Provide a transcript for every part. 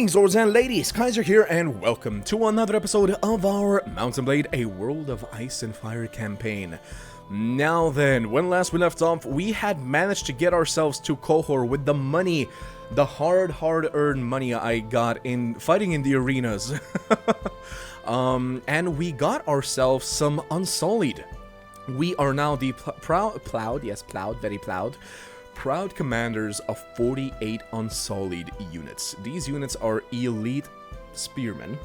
Greetings, lords and ladies, Kaiser here, and welcome to another episode of our Mountain Blade, a World of Ice and Fire campaign. Now then, when last we left off, we had managed to get ourselves to Kohor with the money, the hard-earned money I got in fighting in the arenas. And we got ourselves some Unsullied. We are now the proud commanders of 48 Unsullied units. These units are elite spearmen.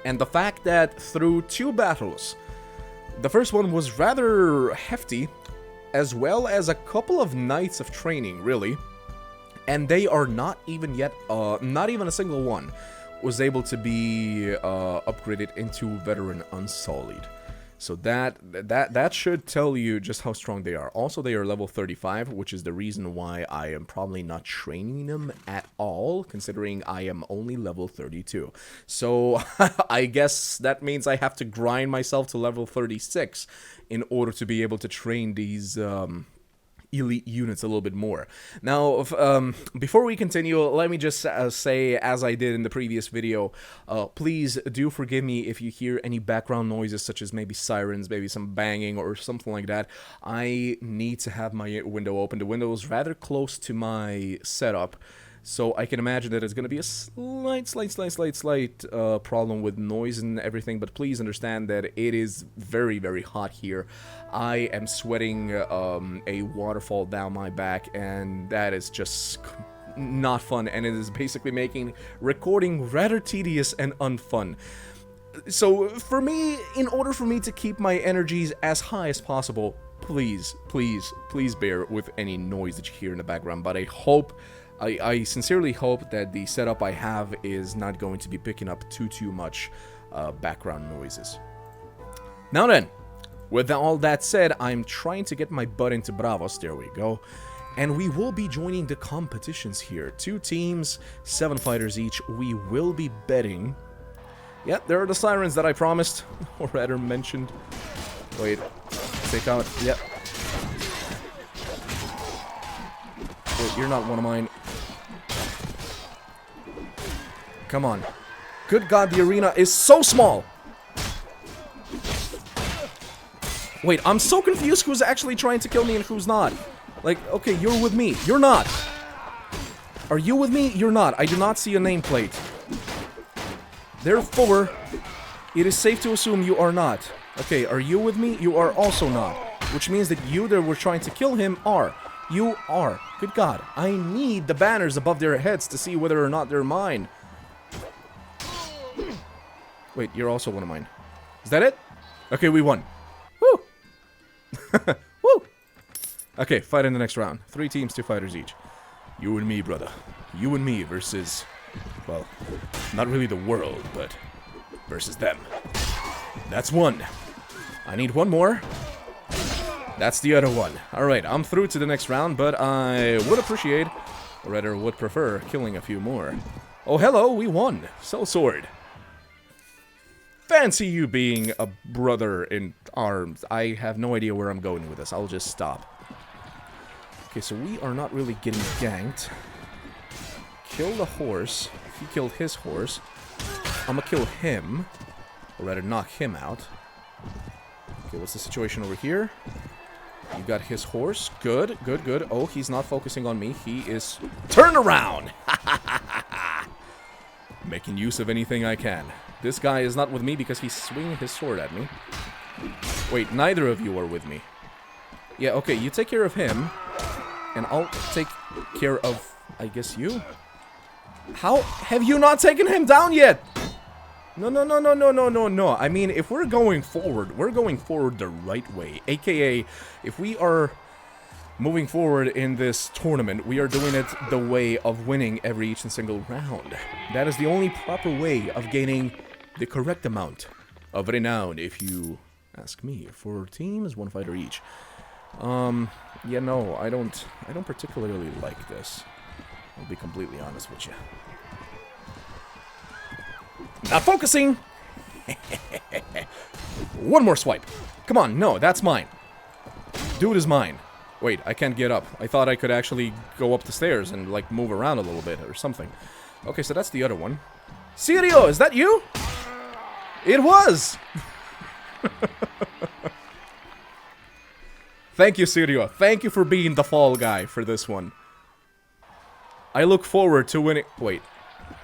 And the fact that through 2 battles, the first one was rather hefty, as well as a couple of nights of training, really, and they are not even yet, not even a single one was able to be upgraded into Veteran Unsullied. So that should tell you just how strong they are. Also, they are level 35, which is the reason why I am probably not training them at all, considering I am only level 32. So I guess that means I have to grind myself to level 36 in order to be able to train these elite units a little bit more. Now, before we continue, let me just say, as I did in the previous video, please do forgive me if you hear any background noises, such as maybe sirens, maybe some banging or something like that. I need to have my window open. The window is rather close to my setup, so I can imagine that it's going to be a slight problem with noise and everything, but please understand that it is very, very hot here. I am sweating a waterfall down my back, and that is just not fun, and it is basically making recording rather tedious and unfun. So for me, in order for me to keep my energies as high as possible, please bear with any noise that you hear in the background, but I sincerely hope that the setup I have is not going to be picking up too much background noises. Now then, with all that said, I'm trying to get my butt into Braavos, there we go, and we will be joining the competitions here. 2 teams, 7 fighters each. We will be betting. Yep, there are the sirens that I promised, or rather mentioned. Wait, take out, yep. Wait, you're not one of mine. Come on. Good God, the arena is so small! Wait, I'm so confused who's actually trying to kill me and who's not. Like, okay, you're with me. You're not. Are you with me? You're not. I do not see a nameplate. Therefore, it is safe to assume you are not. Okay, are you with me? You are also not. Which means that you that were trying to kill him are. You are. Good God. I need the banners above their heads to see whether or not they're mine. Wait, you're also one of mine. Is that it? Okay, we won. Woo! Woo! Okay, fight in the next round. 3 teams, 2 fighters each. You and me, brother. You and me versus, well, not really the world, but versus them. That's 1. I need 1 more. That's the other one. Alright, I'm through to the next round, but I would appreciate, or rather would prefer, killing a few more. Oh, hello, we won. Sellsword. Fancy you being a brother in arms. I have no idea where I'm going with this. I'll just stop. Okay, so we are not really getting ganked. Kill the horse. He killed his horse. I'm gonna kill him. Or rather, knock him out. Okay, what's the situation over here? You got his horse. Good. Oh, he's not focusing on me. He is... Turn around! Making use of anything I can. This guy is not with me because he's swinging his sword at me. Wait, neither of you are with me. Yeah, okay, you take care of him. And I'll take care of, I guess, you? How have you not taken him down yet? No. I mean, if we're going forward the right way. AKA, if we are moving forward in this tournament, we are doing it the way of winning each and single round. That is the only proper way of gaining the correct amount of renown, if you ask me. 4 teams, 1 fighter each. Yeah, no, I don't particularly like this. I'll be completely honest with you. Not focusing! 1 more swipe. Come on, no, that's mine. Dude is mine. Wait, I can't get up. I thought I could actually go up the stairs and, like, move around a little bit or something. Okay, so that's the other one. Sirio, is that you? It was! Thank you, Sirio. Thank you for being the fall guy for this one. I look forward to winning... Wait.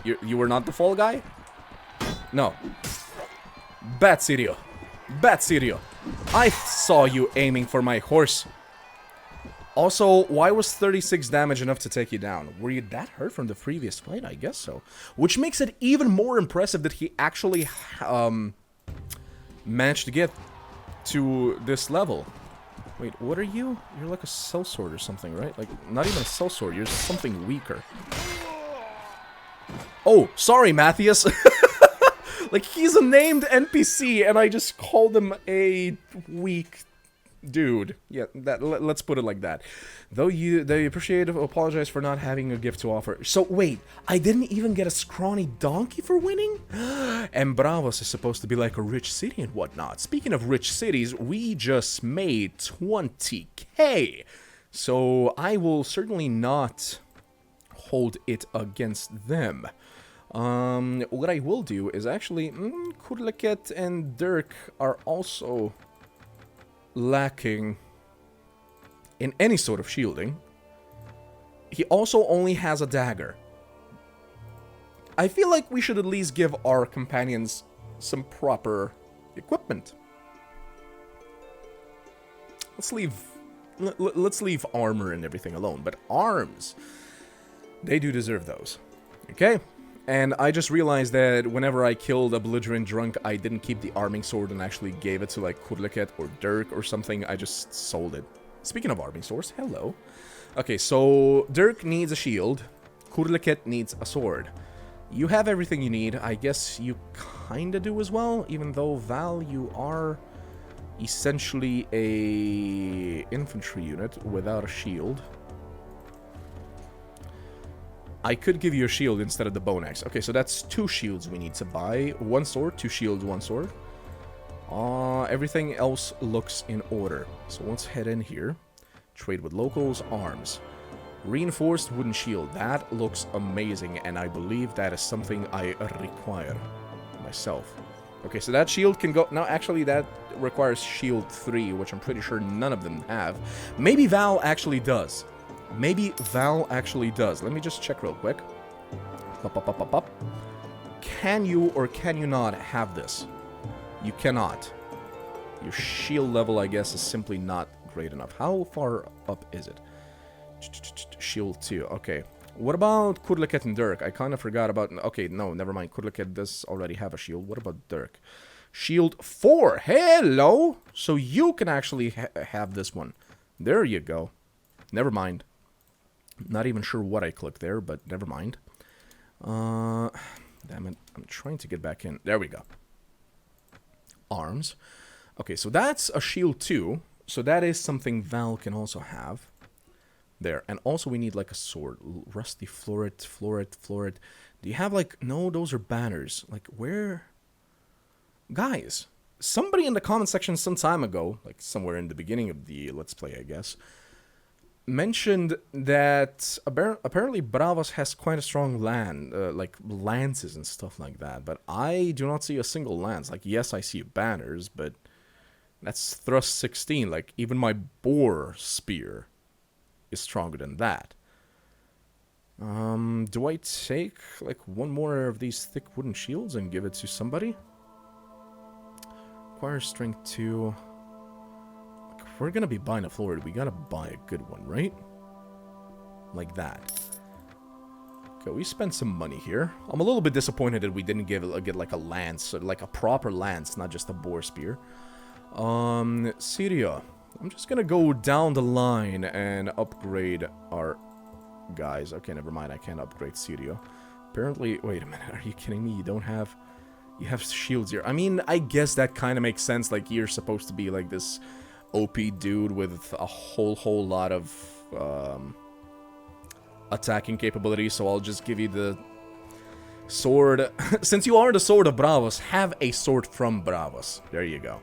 You were not the fall guy? No. Bad Sirio. Bad Sirio. I saw you aiming for my horse. Also, why was 36 damage enough to take you down? Were you that hurt from the previous fight? I guess so. Which makes it even more impressive that he actually managed to get to this level. Wait, what are you? You're like a sellsword or something, right? Like, not even a sellsword, you're something weaker. Oh, sorry, Matthias. Like, he's a named NPC, and I just called him a weak dude. Yeah, let's put it like that. Though they apologize for not having a gift to offer. So, wait, I didn't even get a scrawny donkey for winning? And Braavos is supposed to be like a rich city and whatnot. Speaking of rich cities, we just made 20k. So, I will certainly not hold it against them. What I will do is actually, Kurlaket and Dirk are also lacking in any sort of shielding. He also only has a dagger. I feel like we should at least give our companions some proper equipment. Let's leave armor and everything alone, but arms, they do deserve those. Okay? And I just realized that whenever I killed a belligerent drunk, I didn't keep the arming sword and actually gave it to like Kurlaket or Dirk or something. I just sold it. Speaking of arming swords, hello. Okay, so Dirk needs a shield. Kurlaket needs a sword. You have everything you need. I guess you kinda do as well, even though Val, you are essentially a infantry unit without a shield. I could give you a shield instead of the bone axe. Okay, so that's 2 shields we need to buy. 1 sword, 2 shields, 1 sword. Everything else looks in order. So let's head in here. Trade with locals, arms. Reinforced wooden shield. That looks amazing, and I believe that is something I require myself. Okay, so that shield can go... No, actually, that requires shield 3, which I'm pretty sure none of them have. Maybe Val actually does. Maybe Val actually does. Let me just check real quick. Can you or can you not have this? You cannot. Your shield level, I guess, is simply not great enough. How far up is it? Shield 2. Okay. What about Kurlaket and Dirk? I kind of forgot about... Okay, no, never mind. Kurlaket does already have a shield. What about Dirk? Shield 4. Hello! So you can actually have this one. There you go. Never mind. Not even sure what I clicked there, but never mind. Damn it. I'm trying to get back in. There we go. Arms. Okay, so that's a shield 2. So that is something Val can also have. There. And also we need like a sword. Rusty floret. Do you have like... No, those are banners. Like where... Guys, somebody in the comment section some time ago, like somewhere in the beginning of the Let's Play, I guess, mentioned that apparently Braavos has quite a strong like lances and stuff like that, but I do not see a single lance. Like, yes, I see banners, but that's thrust 16. Like, even my boar spear is stronger than that. Do I take like 1 more of these thick wooden shields and give it to somebody? Requires strength 2. If we're gonna be buying a floor, we gotta buy a good one, right? Like that. Okay, we spent some money here. I'm a little bit disappointed that we didn't get like a lance, or like a proper lance, not just a boar spear. Syria. I'm just gonna go down the line and upgrade our guys. Okay, never mind. I can't upgrade Syria. Apparently, wait a minute. Are you kidding me? You don't have... You have shields here. I mean, I guess that kind of makes sense. Like, you're supposed to be like this OP dude with a whole lot of attacking capabilities, so I'll just give you the sword. Since you are the sword of Braavos, have a sword from Braavos. There you go.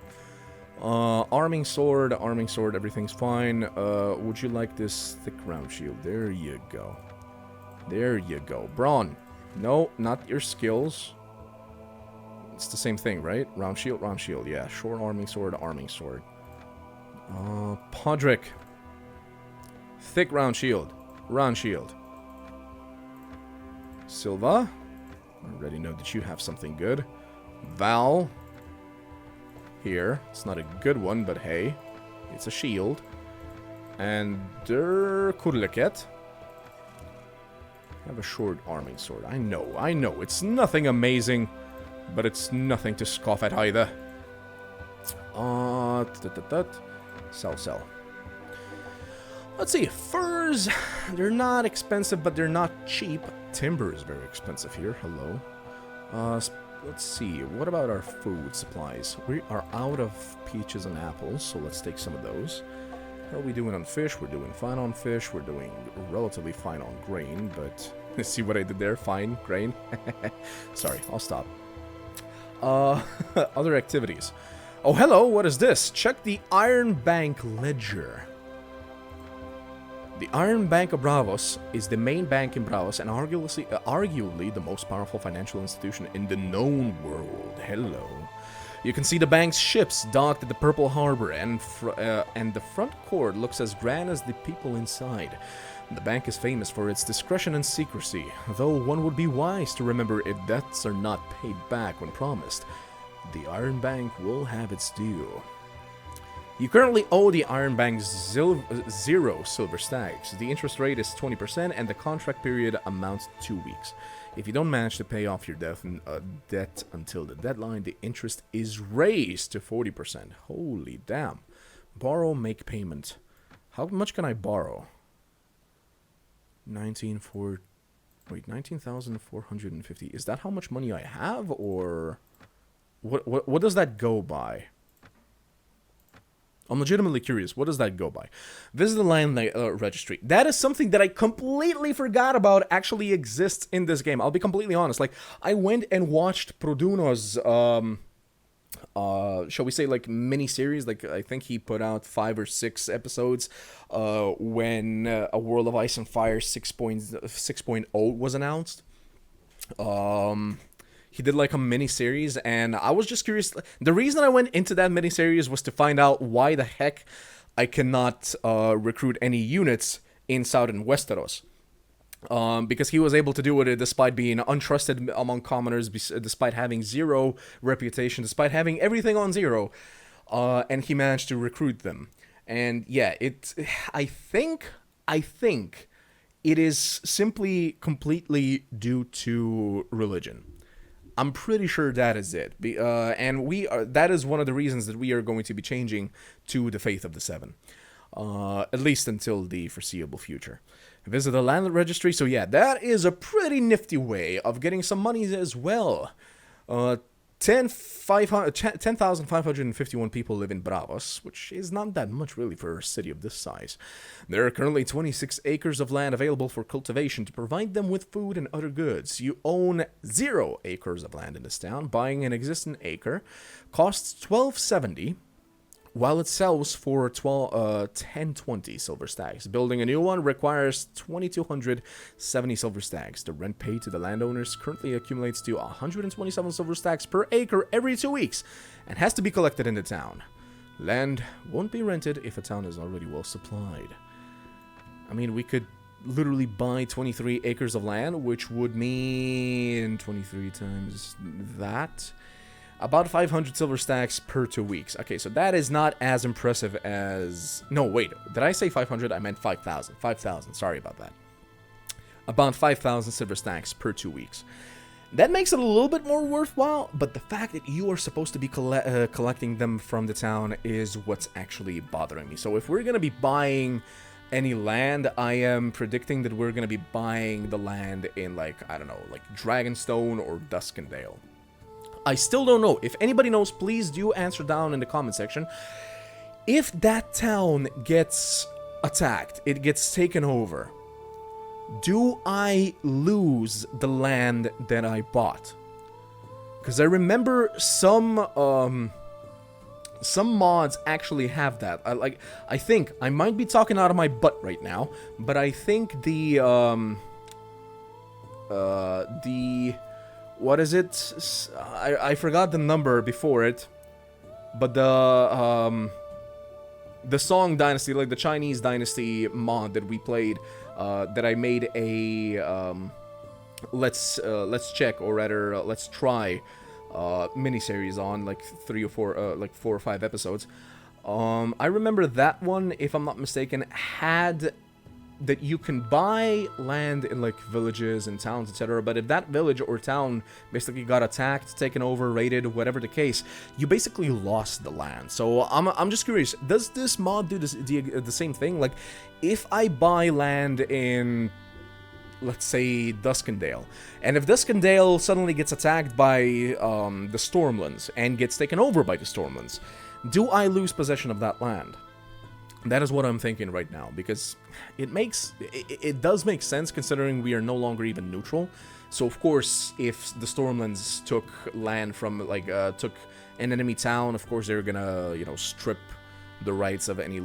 Arming sword, everything's fine. Would you like this thick round shield? There you go. There you go. Braun, No, not your skills. It's the same thing, right? Round shield, yeah. Short arming sword, arming sword. Podrick. Thick round shield. Round shield. Silva. I already know that you have something good. Val. Here. It's not a good one, but hey. It's a shield. And Der Kurleket. Have a short arming sword. I know. It's nothing amazing, but it's nothing to scoff at either. Sell. Let's see. Furs. They're not expensive, but they're not cheap. Timber is very expensive here. Hello. Let's see. What about our food supplies? We are out of peaches and apples, so let's take some of those. How are we doing on fish? We're doing fine on fish. We're doing relatively fine on grain, but... See what I did there? Fine, grain. Sorry, I'll stop. Other activities. Oh, hello, what is this? Check the Iron Bank Ledger. The Iron Bank of Braavos is the main bank in Braavos and arguably the most powerful financial institution in the known world. Hello. You can see the bank's ships docked at the Purple Harbor, and the front court looks as grand as the people inside. The bank is famous for its discretion and secrecy, though one would be wise to remember if debts are not paid back when promised. The Iron Bank will have its due. You currently owe the Iron Bank 0 silver stacks. The interest rate is 20% and the contract period amounts to 2 weeks. If you don't manage to pay off your debt until the deadline, the interest is raised to 40%. Holy damn. Borrow, make payment. How much can I borrow? 19,450. Is that how much money I have, or what does that go by? I'm legitimately curious. What does that go by? Visit the land registry. That is something that I completely forgot about actually exists in this game. I'll be completely honest. Like, I went and watched Produno's shall we say, like, mini-series. Like, I think he put out 5 or 6 episodes when A World of Ice and Fire 6.0 was announced. He did like a mini-series, and I was just curious. The reason I went into that mini-series was to find out why the heck I cannot recruit any units in Southern Westeros. Because he was able to do it despite being untrusted among commoners, despite having 0 reputation, despite having everything on 0, and he managed to recruit them. And yeah, I think it is simply completely due to religion. I'm pretty sure that is it. And that is one of the reasons that we are going to be changing to the Faith of the Seven. At least until the foreseeable future. Visit the land registry. So yeah, that is a pretty nifty way of getting some money as well. 10,551 people live in Braavos, which is not that much really for a city of this size. There are currently 26 acres of land available for cultivation to provide them with food and other goods. You own 0 acres of land in this town. Buying an existing acre costs $12.70, while it sells for 1020 silver stacks. Building a new one requires 2,270 silver stacks. The rent paid to the landowners currently accumulates to 127 silver stacks per acre every 2 weeks and has to be collected in the town. Land won't be rented if a town is already well supplied. I mean, we could literally buy 23 acres of land, which would mean 23 times that. About 500 silver stacks per 2 weeks. Okay, so that is not as impressive as... No, wait. Did I say 500? I meant 5,000. 5,000. Sorry about that. About 5,000 silver stacks per 2 weeks. That makes it a little bit more worthwhile, but the fact that you are supposed to be collecting them from the town is what's actually bothering me. So if we're going to be buying any land, I am predicting that we're going to be buying the land in, like, I don't know, like Dragonstone or Duskendale. I still don't know. If anybody knows, please do answer down in the comment section. If that town gets attacked, it gets taken over, do I lose the land that I bought? Because I remember some mods actually have that. I think I might be talking out of my butt right now, but I think the What is it? I forgot the number before it, but the Song Dynasty, like the Chinese Dynasty mod that we played, that I made a let's check, or rather let's try miniseries on, like 3 or 4 like 4 or 5 episodes. I remember that one, if I'm not mistaken, had that you can buy land in like villages and towns, etc. But if that village or town basically got attacked, taken over, raided, whatever the case, you basically lost the land. So I'm just curious, does this mod do the same thing? Like, if I buy land in, let's say, Duskendale, and if Duskendale suddenly gets attacked by the Stormlands and gets taken over by the Stormlands, do I lose possession of that land? That is what I'm thinking right now, because it does make sense considering we are no longer even neutral. So of course, if the Stormlands took land from, like, took an enemy town, of course they're gonna, you know, strip the rights of any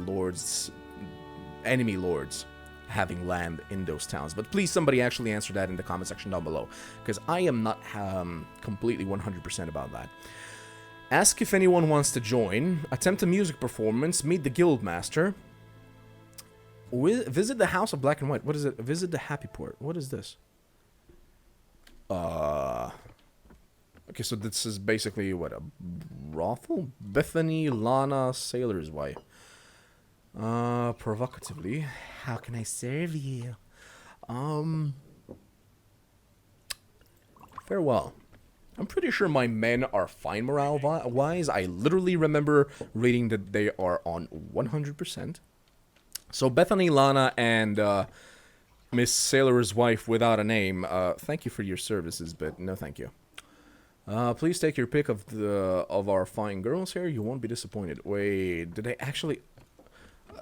enemy lords having land in those towns. But please, somebody actually answer that in the comment section down below, because I am not completely 100% about that. Ask if anyone wants to join. Attempt a music performance. Meet the Guildmaster. Visit the House of Black and White. What is it? Visit the Happy Port. What is this? Okay, so this is basically what, a brothel? Bethany Lana, Sailor's Wife. Provocatively. How can I serve you? Farewell. I'm pretty sure my men are fine morale-wise. I literally remember reading that they are on 100%. So Bethany Lana and Miss Sailor's Wife without a name, thank you for your services, but no thank you. Please take your pick of our fine girls here. You won't be disappointed. Wait, did they actually...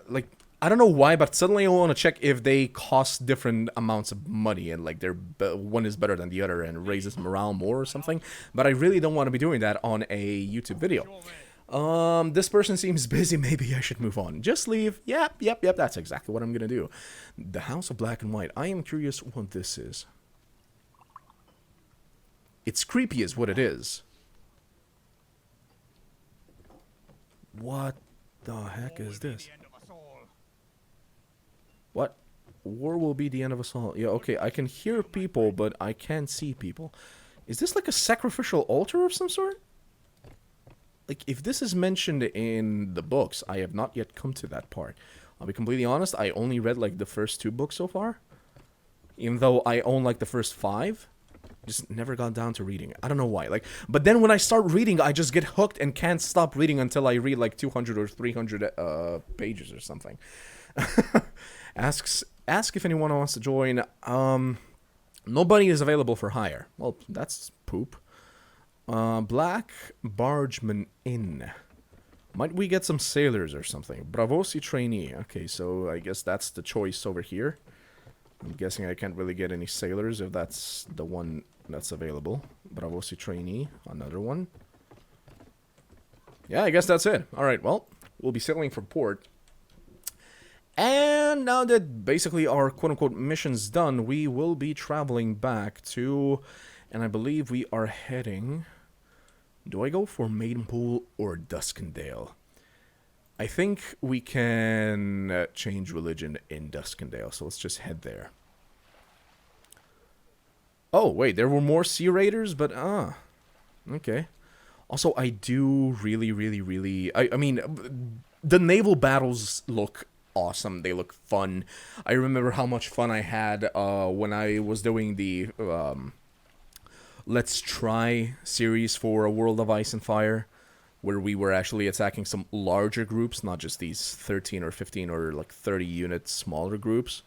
like, I don't know why, but suddenly I want to check if they cost different amounts of money and, like, one is better than the other and raises morale more or something. But I really don't want to be doing that on a YouTube video. This person seems busy. Maybe I should move on. Just leave. Yep. That's exactly what I'm going to do. The House of Black and White. I am curious what this is. It's creepy is what it is. What the heck is this? What? War will be the end of us all. Yeah, okay, I can hear people, but I can't see people. Is this like a sacrificial altar of some sort? Like, if this is mentioned in the books, I have not yet come to that part. I'll be completely honest, I only read, like, the first 2 books so far. Even though I own, like, the first 5. Just never got down to reading. I don't know why. Like, but then when I start reading, I just get hooked and can't stop reading until I read, like, 200 or 300 pages or something. Ask if anyone wants to join. Nobody is available for hire. Well, that's poop. Black Bargeman Inn. Might we get some sailors or something? Braavos trainee. Okay, so I guess that's the choice over here. I'm guessing I can't really get any sailors if that's the one that's available. Braavos trainee. Another one. Yeah, I guess that's it. Alright, well, we'll be sailing for port. And now that basically our quote-unquote mission's done, we will be traveling back to, and I believe we are heading... Do I go for Maidenpool or Duskendale? I think we can change religion in Duskendale, so let's just head there. Oh, wait, there were more Sea Raiders, but, okay. Also, I do really... I mean, the naval battles look awesome. They look fun. I remember how much fun I had when I was doing the Let's Try series for A World of Ice and Fire, where we were actually attacking some larger groups, not just these 13 or 15 or like 30 unit smaller groups.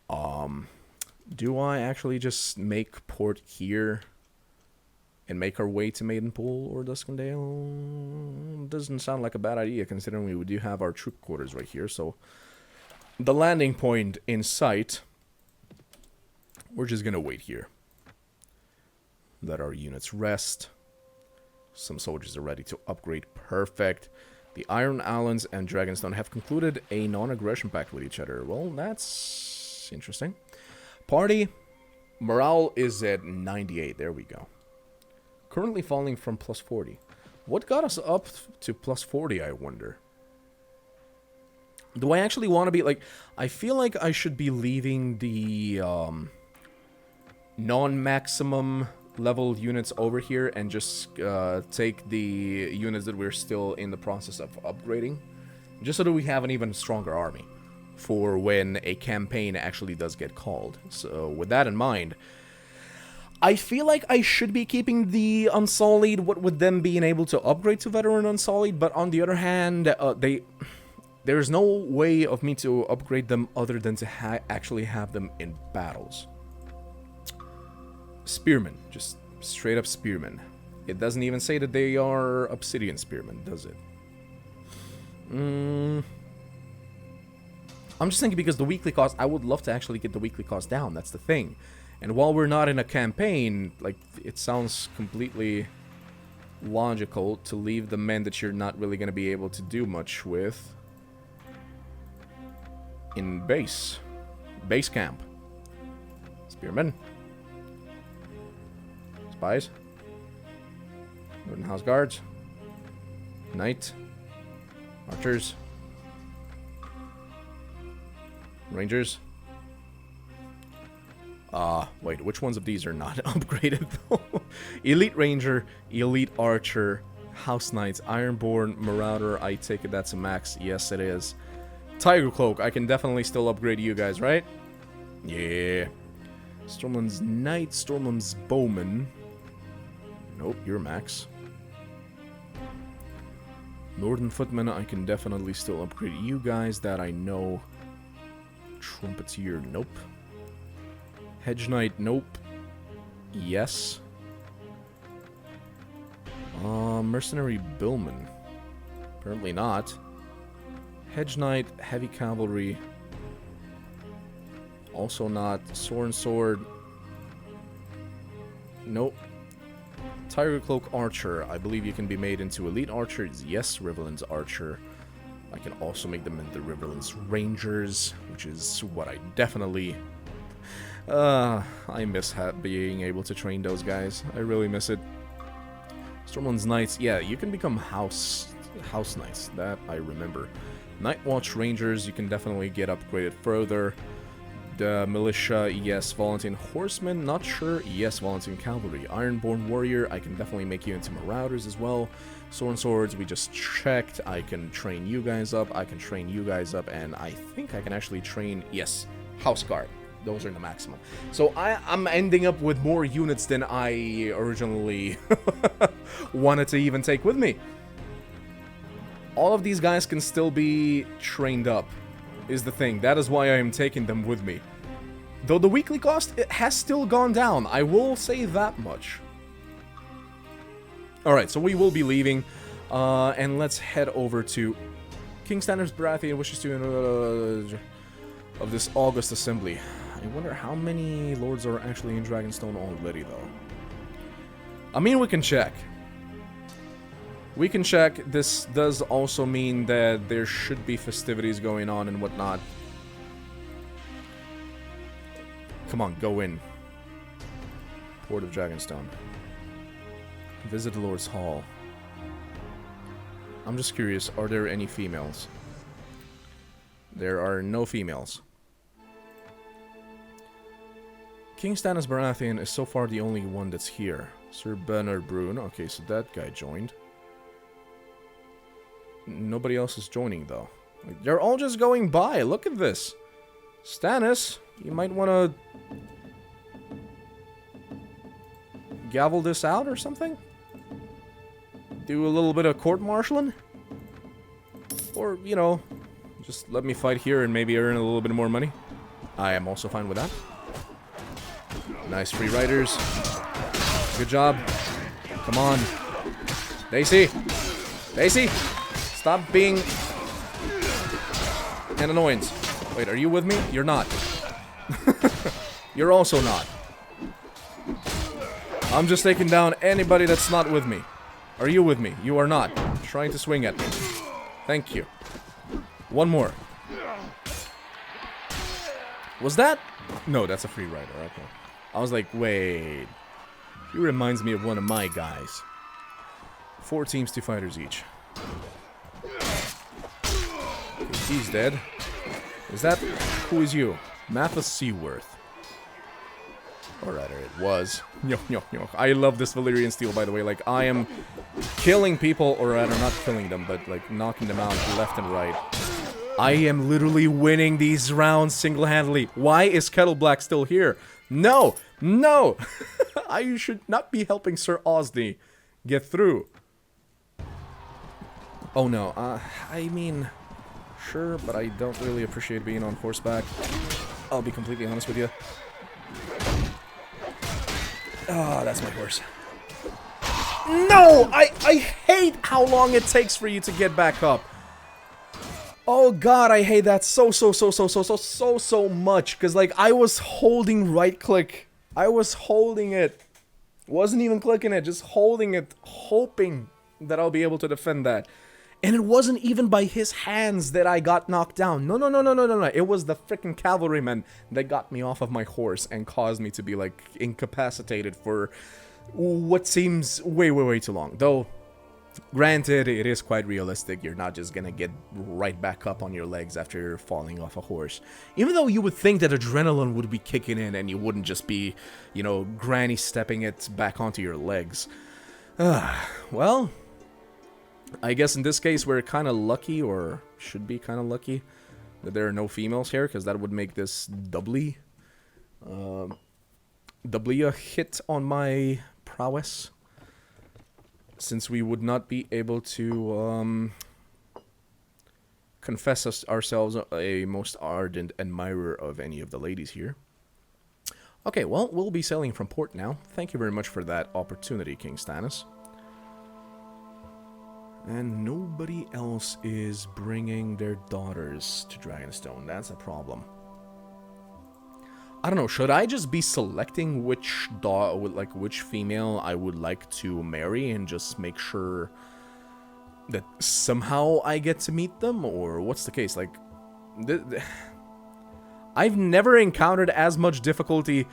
Do I actually just make port here and make our way to Maidenpool or Duskendale? Doesn't sound like a bad idea, considering we do have our troop quarters right here. So the landing point in sight. We're just gonna wait here. Let our units rest. Some soldiers are ready to upgrade. Perfect. The Iron Islands and Dragonstone have concluded a non-aggression pact with each other. Well, that's interesting. Party. Morale is at 98. There we go. Currently falling from plus 40. What got us up to plus 40, I wonder? Do I actually want to be, like... I feel like I should be leaving the non-maximum level units over here and just take the units that we're still in the process of upgrading. Just so that we have an even stronger army for when a campaign actually does get called. So with that in mind, I feel like I should be keeping the Unsullied, what with them being able to upgrade to Veteran Unsullied, but on the other hand, there's no way of me to upgrade them other than to actually have them in battles. Spearmen, just straight up spearmen. It doesn't even say that they are obsidian spearmen, does it? I'm just thinking because the weekly cost, I would love to actually get the weekly cost down, that's the thing. And while we're not in a campaign, like, it sounds completely logical to leave the men that you're not really going to be able to do much with in base camp. Spearmen. Spies. Northern House Guards. Knight. Archers. Rangers. Wait, which ones of these are not upgraded though? Elite Ranger, Elite Archer, House Knights, Ironborn, Marauder, I take it that's a max. Yes, it is. Tiger Cloak, I can definitely still upgrade you guys, right? Yeah. Stormland's Knight, Stormland's Bowman. Nope, you're max. Northern Footman, I can definitely still upgrade you guys, that I know. Trumpeteer, nope. Hedge Knight, nope. Yes. Mercenary Billman. Apparently not. Hedge Knight, Heavy Cavalry. Also not. Soren Sword. Nope. Tiger Cloak Archer. I believe you can be made into Elite Archers. Yes, Riverlands Archer. I can also make them into Riverlands Rangers, which is what I definitely... I miss being able to train those guys. I really miss it. Stormland's Knights. Yeah, you can become House Knights. That I remember. Night Watch Rangers, you can definitely get upgraded further. The Militia, yes. Volunteer Horsemen, not sure. Yes, Volunteer Cavalry. Ironborn Warrior, I can definitely make you into Marauders as well. Sword Swords, we just checked. I can train you guys up. I can train you guys up. And I think I can actually train, yes, House Guard. Those are the maximum. So I'm ending up with more units than I originally wanted to even take with me. All of these guys can still be trained up, is the thing. That is why I am taking them with me. Though the weekly cost, it has still gone down. I will say that much. Alright, so we will be leaving. And let's head over to King Stannis Baratheon wishes to... of this August Assembly. I wonder how many lords are actually in Dragonstone already, though. I mean, we can check. We can check. This does also mean that there should be festivities going on and whatnot. Come on, go in. Port of Dragonstone. Visit the Lord's Hall. I'm just curious, are there any females? There are no females. King Stannis Baratheon is so far the only one that's here. Sir Bernard Brune. Okay, so that guy joined. Nobody else is joining, though. Like, they're all just going by. Look at this. Stannis, you might want to... gavel this out or something? Do a little bit of court-martialing? Or, you know, just let me fight here and maybe earn a little bit more money. I am also fine with that. Nice free riders. Good job. Come on. Daisy! Daisy! Stop being an annoyance. Wait, are you with me? You're not. You're also not. I'm just taking down anybody that's not with me. Are you with me? You are not. Trying to swing at me. Thank you. One more. Was that? No, that's a free rider. Okay. I was like, wait. He reminds me of one of my guys. 4 teams, 2 fighters each. Okay, he's dead. Is that... Who is you? Mathis Seaworth. Or rather, it was. I love this Valyrian steel, by the way. Like, I am killing people, or rather, not killing them, but, like, knocking them out left and right. I am literally winning these rounds single-handedly. Why is Kettle Black still here? No! No! I should not be helping Sir Osney get through. Oh, no. I mean... Sure, but I don't really appreciate being on horseback. I'll be completely honest with you. Ah, that's my horse. No! I hate how long it takes for you to get back up. Oh god, I hate that so much. Because, like, I was holding right click. I was holding it. Wasn't even clicking it, just holding it, hoping that I'll be able to defend that. And it wasn't even by his hands that I got knocked down. No. It was the freaking cavalryman that got me off of my horse and caused me to be, like, incapacitated for what seems way too long. Though, granted, it is quite realistic. You're not just gonna get right back up on your legs after you're falling off a horse. Even though you would think that adrenaline would be kicking in and you wouldn't just be, you know, granny stepping it back onto your legs. Well... I guess in this case we're kind of lucky, or should be kind of lucky, that there are no females here, because that would make this doubly a hit on my prowess, since we would not be able to confess ourselves a most ardent admirer of any of the ladies here. Okay, well, we'll be sailing from port now. Thank you very much for that opportunity, King Stannis. And nobody else is bringing their daughters to Dragonstone. That's a problem. I don't know, should I just be selecting which female I would like to marry and just make sure that somehow I get to meet them? Or what's the case? Like, I've never encountered as much difficulty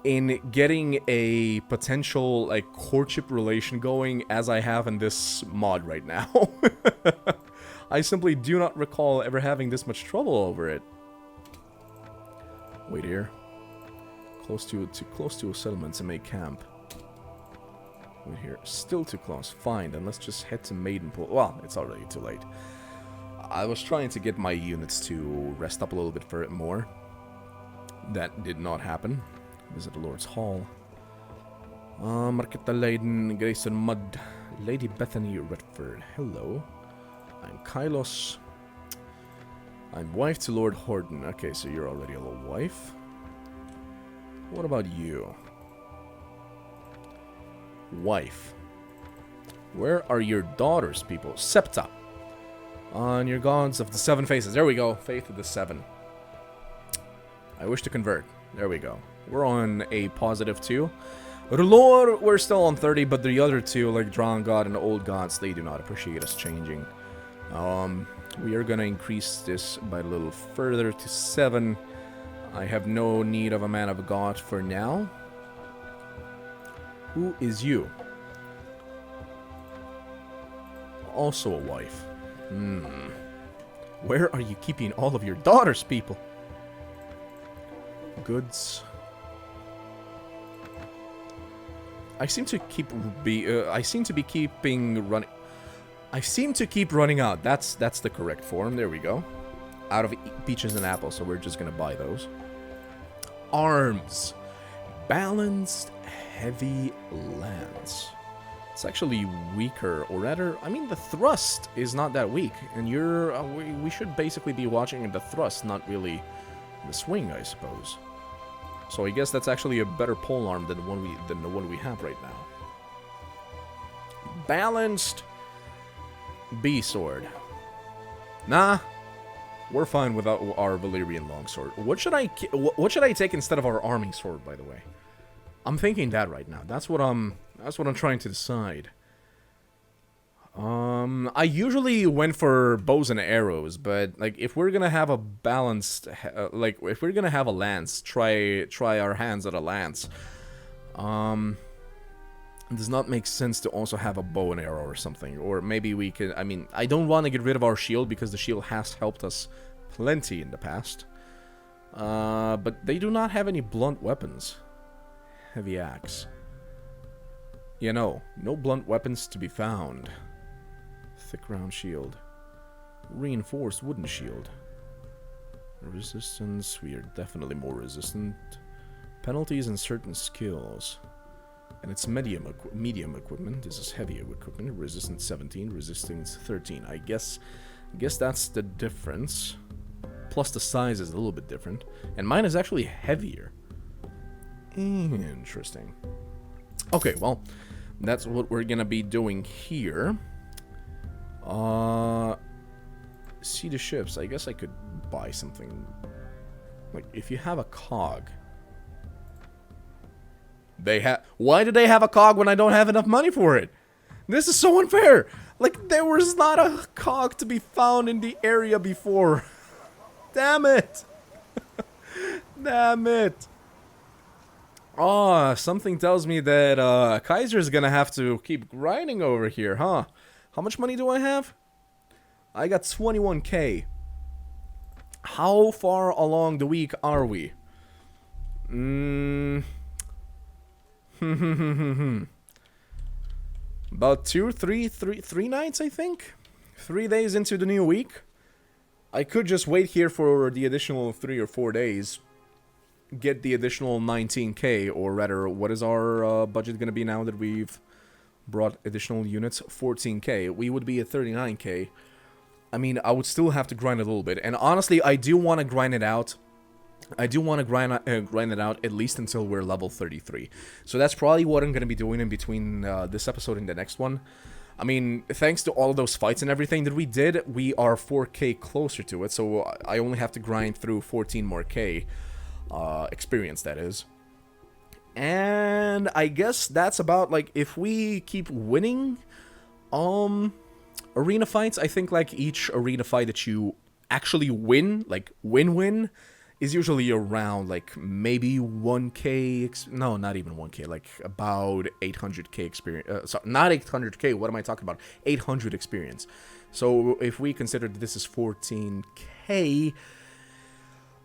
in getting a potential, like, courtship relation going as I have in this mod right now. I simply do not recall ever having this much trouble over it. Wait here. Close to a settlement to make camp. Wait here. Still too close. Fine, then let's just head to Maidenpool. Well, it's already too late. I was trying to get my units to rest up a little bit more. That did not happen. Visit the Lord's Hall. Marketa Leiden, Grayson Mudd, Lady Bethany Redford. Hello. I'm Kylos. I'm wife to Lord Horton. Okay, so you're already a little wife. What about you? Wife. Where are your daughters, people? Septa. On your gods of the 7 faces. There we go. Faith of the 7. I wish to convert. There we go. We're on a positive 2. R'hllor, we're still on 30, but the other 2, like Drown God and the Old Gods, they do not appreciate us changing. We are gonna increase this by a little further to 7. I have no need of a man of God for now. Who is you? Also a wife. Where are you keeping all of your daughters, people? Goods. I seem to keep running out. That's the correct form. There we go. Out of peaches and apples, so we're just gonna buy those. Arms. Balanced heavy lance. It's actually weaker, or rather, I mean, the thrust is not that weak, and we should basically be watching the thrust, not really the swing, I suppose. So I guess that's actually a better polearm than the one we have right now. Balanced B sword. Nah, we're fine without our Valyrian longsword. What should I take instead of our arming sword, by the way? I'm thinking that right now. That's what I'm trying to decide. I usually went for bows and arrows, but like if we're gonna have a balanced, like if we're gonna have a lance, try our hands at a lance. It does not make sense to also have a bow and arrow or something, or maybe we could. I mean, I don't want to get rid of our shield because the shield has helped us plenty in the past. But they do not have any blunt weapons. Heavy axe. Yeah, no blunt weapons to be found. Thick round shield. Reinforced wooden shield. Resistance, we are definitely more resistant. Penalties and certain skills. And it's medium equipment. This is heavy equipment. Resistance 17, resistance 13. I guess that's the difference. Plus the size is a little bit different. And mine is actually heavier. Interesting. Okay, well, that's what we're gonna be doing here. See the ships. I guess I could buy something. Like, if you have a cog. Why do they have a cog when I don't have enough money for it? This is so unfair. Like, there was not a cog to be found in the area before. Damn it. Damn it. Oh, something tells me that Kaiser is gonna have to keep grinding over here, huh? How much money do I have? I got 21k. How far along the week are we? About three nights, I think? 3 days into the new week. I could just wait here for the additional 3 or 4 days. Get the additional 19k, or rather, what is our budget gonna be now that we've brought additional units? 14k. We would be at 39k. I mean, I would still have to grind a little bit, and honestly, I do want to grind it out. I do want to grind it out at least until we're level 33. So that's probably what I'm going to be doing in between this episode and the next one. I mean, thanks to all of those fights and everything that we did, we are 4k closer to it. So I only have to grind through 14 more k experience, that is. And I guess that's about, like, if we keep winning arena fights, I think like each arena fight that you actually win, like win, is usually around like maybe 1k, no, not even 1k, like about 800k experience, sorry, not 800k, what am I talking about, 800 experience. So if we consider that this is 14k,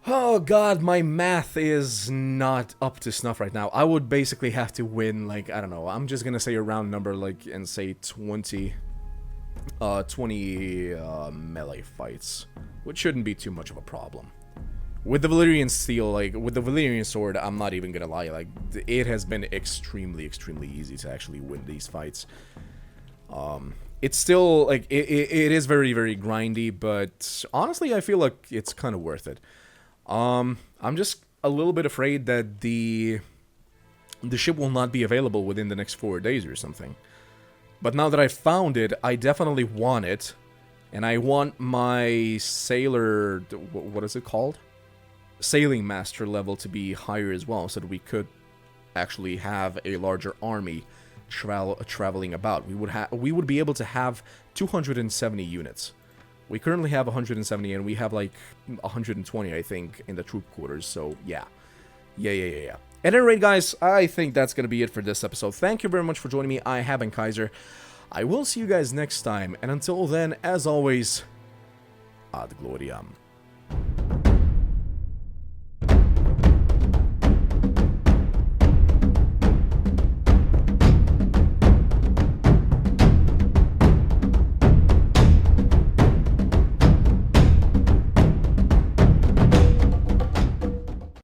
oh god, my math is not up to snuff right now. I would basically have to win, like, I don't know, I'm just gonna say a round number, like, and say 20 melee fights, which shouldn't be too much of a problem. With the Valyrian steel, like, with the Valyrian sword, I'm not even gonna lie, like, it has been extremely easy to actually win these fights. It's still, like, it is very grindy, but honestly, I feel like it's kind of worth it. I'm just a little bit afraid that the ship will not be available within the next 4 days or something. But now that I found it, I definitely want it. And I want my sailor, what is it called? Sailing master level to be higher as well, so that we could actually have a larger army traveling about. We would be able to have 270 units. We currently have 170, and we have like 120, I think, in the troop quarters. So yeah. At any rate, guys, I think that's gonna be it for this episode. Thank you very much for joining me. I have been Kaiser. I will see you guys next time, and until then, as always, ad gloriam.